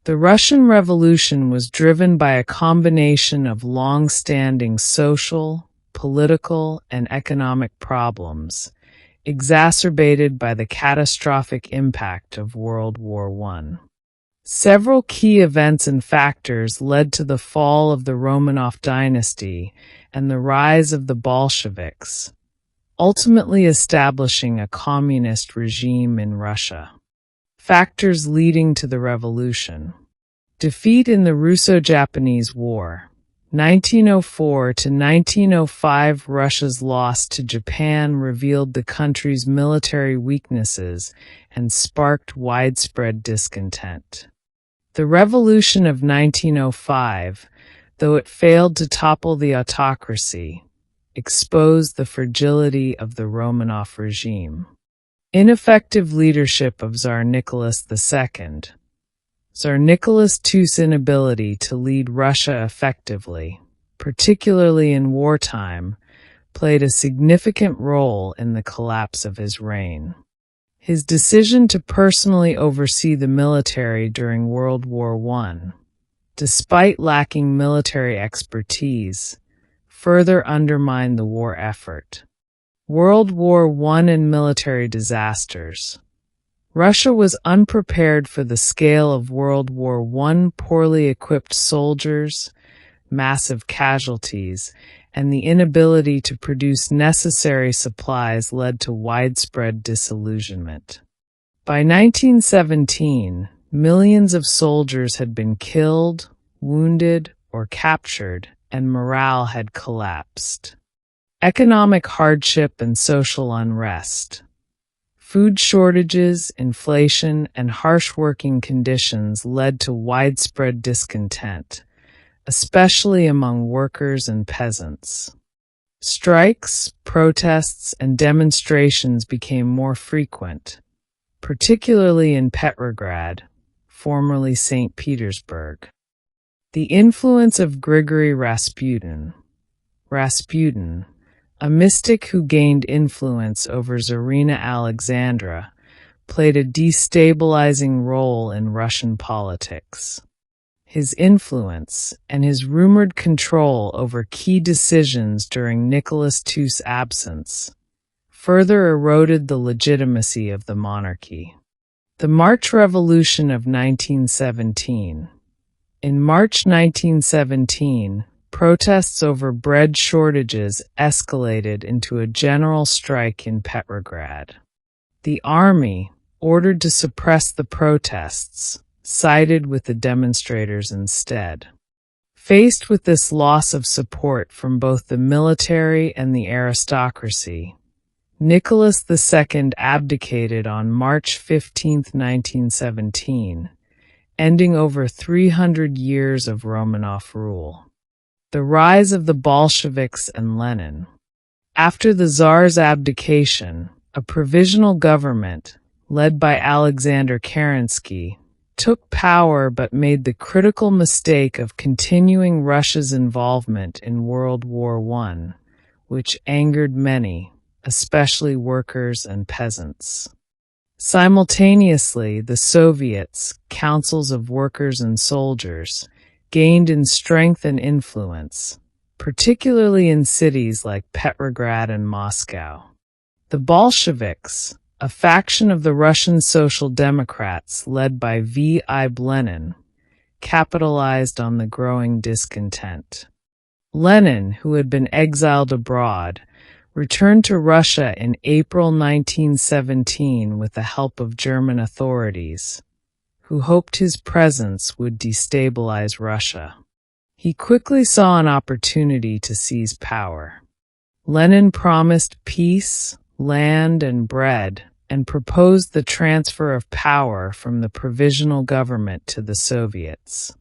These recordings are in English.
The Russian Revolution was driven by a combination of long-standing social, political, and economic problems, exacerbated by the catastrophic impact of World War I. Several key events and factors led to the fall of the Romanov dynasty and the rise of the Bolsheviks, ultimately establishing a communist regime in Russia. Factors leading to the revolution: defeat in the Russo-Japanese War. 1904 to 1905, Russia's loss to Japan revealed the country's military weaknesses and sparked widespread discontent. The Revolution of 1905, though it failed to topple the autocracy, exposed the fragility of the Romanov regime. Ineffective leadership of Tsar Nicholas II. Tsar Nicholas II's inability to lead Russia effectively, particularly in wartime, played a significant role in the collapse of his reign. His decision to personally oversee the military during World War I, despite lacking military expertise, further undermined the war effort. World War I and military disasters. Russia was unprepared for the scale of World War I. Poorly equipped soldiers, massive casualties, and the inability to produce necessary supplies led to widespread disillusionment. By 1917, millions of soldiers had been killed, wounded, or captured, and morale had collapsed. Economic hardship and social unrest. Food shortages, inflation, and harsh working conditions led to widespread discontent, especially among workers and peasants. Strikes, protests, and demonstrations became more frequent, particularly in Petrograd, formerly St. Petersburg. The influence of Grigory Rasputin. Rasputin, a mystic who gained influence over Tsarina Alexandra, played a destabilizing role in Russian politics. His influence and his rumored control over key decisions during Nicholas II's absence further eroded the legitimacy of the monarchy. The March Revolution of 1917. In March 1917, protests over bread shortages escalated into a general strike in Petrograd. The army, ordered to suppress the protests, sided with the demonstrators instead. Faced with this loss of support from both the military and the aristocracy, Nicholas II abdicated on March 15, 1917, ending over 300 years of Romanov rule. The rise of the Bolsheviks and Lenin. After the Tsar's abdication, a provisional government, led by Alexander Kerensky, took power but made the critical mistake of continuing Russia's involvement in World War I, which angered many, especially workers and peasants. Simultaneously, the Soviets, councils of workers and soldiers, gained in strength and influence, particularly in cities like Petrograd and Moscow. The Bolsheviks, a faction of the Russian Social Democrats led by V.I. Lenin, capitalized on the growing discontent. Lenin, who had been exiled abroad, returned to Russia in April 1917 with the help of German authorities, who hoped his presence would destabilize Russia. He quickly saw an opportunity to seize power. Lenin promised peace, land, and bread, and proposed the transfer of power from the provisional government to the Soviets.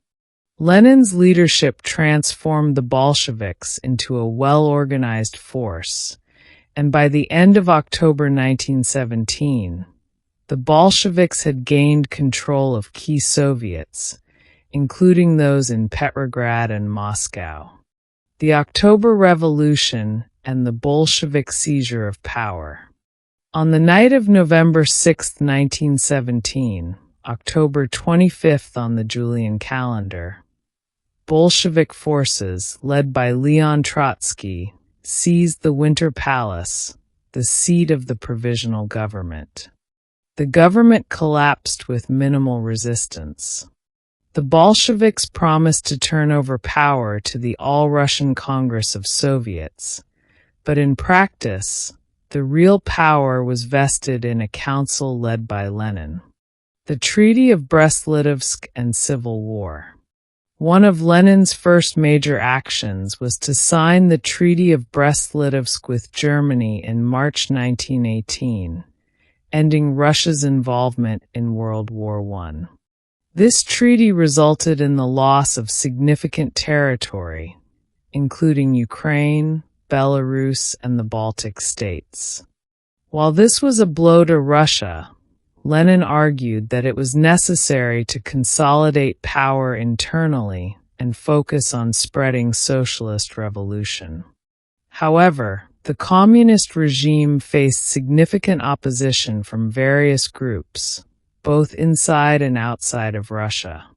Lenin's leadership transformed the Bolsheviks into a well-organized force, and by the end of October 1917, the Bolsheviks had gained control of key Soviets, including those in Petrograd and Moscow. The October Revolution and the Bolshevik seizure of power. On the night of November 6, 1917, October 25th on the Julian calendar, Bolshevik forces, led by Leon Trotsky, seized the Winter Palace, the seat of the provisional government. The government collapsed with minimal resistance. The Bolsheviks promised to turn over power to the All-Russian Congress of Soviets, but in practice, the real power was vested in a council led by Lenin. The Treaty of Brest-Litovsk and Civil War. One of Lenin's first major actions was to sign the Treaty of Brest-Litovsk with Germany in March 1918, ending Russia's involvement in World War I. This treaty resulted in the loss of significant territory, including Ukraine, Belarus, and the Baltic states. While this was a blow to Russia, Lenin argued that it was necessary to consolidate power internally and focus on spreading socialist revolution. However, the communist regime faced significant opposition from various groups, both inside and outside of Russia.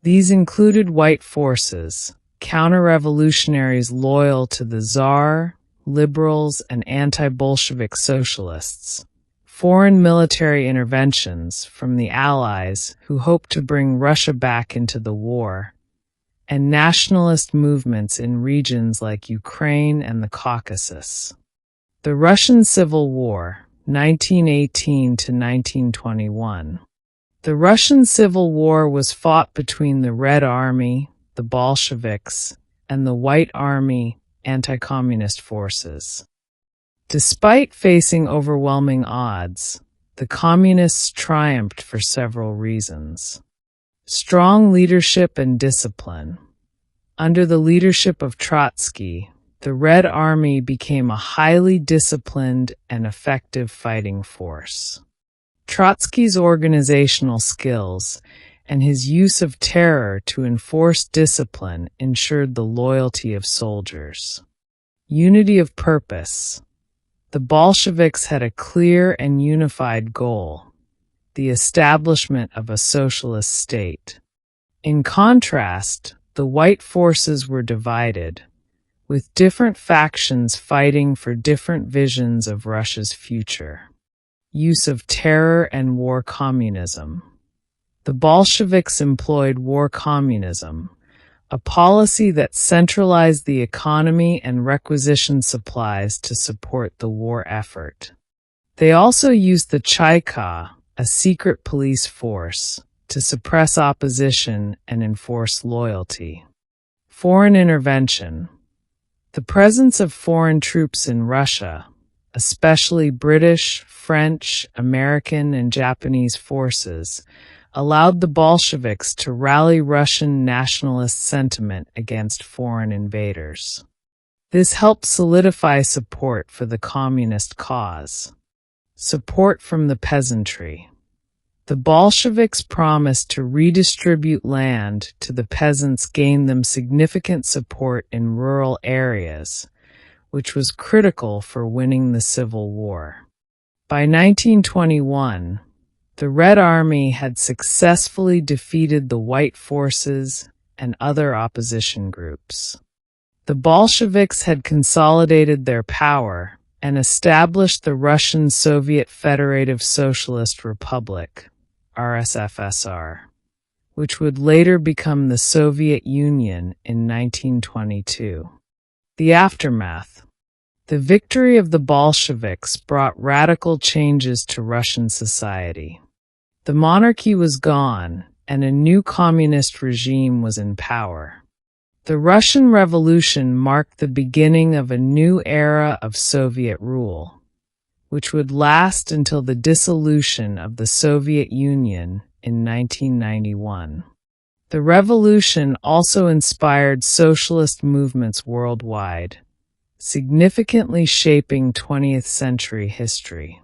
These included white forces, counter-revolutionaries loyal to the Tsar, liberals, and anti-Bolshevik socialists, foreign military interventions from the Allies who hoped to bring Russia back into the war, and nationalist movements in regions like Ukraine and the Caucasus. The Russian Civil War, 1918 to 1921. The Russian Civil War was fought between the Red Army, the Bolsheviks, and the White Army, anti-communist forces. Despite facing overwhelming odds, the communists triumphed for several reasons. Strong leadership and discipline. Under the leadership of Trotsky, the Red Army became a highly disciplined and effective fighting force. Trotsky's organizational skills and his use of terror to enforce discipline ensured the loyalty of soldiers. Unity of purpose. The Bolsheviks had a clear and unified goal: the establishment of a socialist state. In contrast, the white forces were divided, with different factions fighting for different visions of Russia's future. Use of terror and war communism. The Bolsheviks employed war communism, a policy that centralized the economy and requisitioned supplies to support the war effort. They also used the Chayka, a secret police force, to suppress opposition and enforce loyalty. Foreign intervention. The presence of foreign troops in Russia, especially British, French, American, and Japanese forces, allowed the Bolsheviks to rally Russian nationalist sentiment against foreign invaders. This helped solidify support for the communist cause. Support from the peasantry. The Bolsheviks' promise to redistribute land to the peasants gained them significant support in rural areas, which was critical for winning the Civil War. By 1921, the Red Army had successfully defeated the white forces and other opposition groups. The Bolsheviks had consolidated their power and established the Russian Soviet Federative Socialist Republic, RSFSR, which would later become the Soviet Union in 1922. The aftermath. The victory of the Bolsheviks brought radical changes to Russian society. The monarchy was gone, and a new communist regime was in power. The Russian Revolution marked the beginning of a new era of Soviet rule, which would last until the dissolution of the Soviet Union in 1991. The revolution also inspired socialist movements worldwide, significantly shaping 20th century history.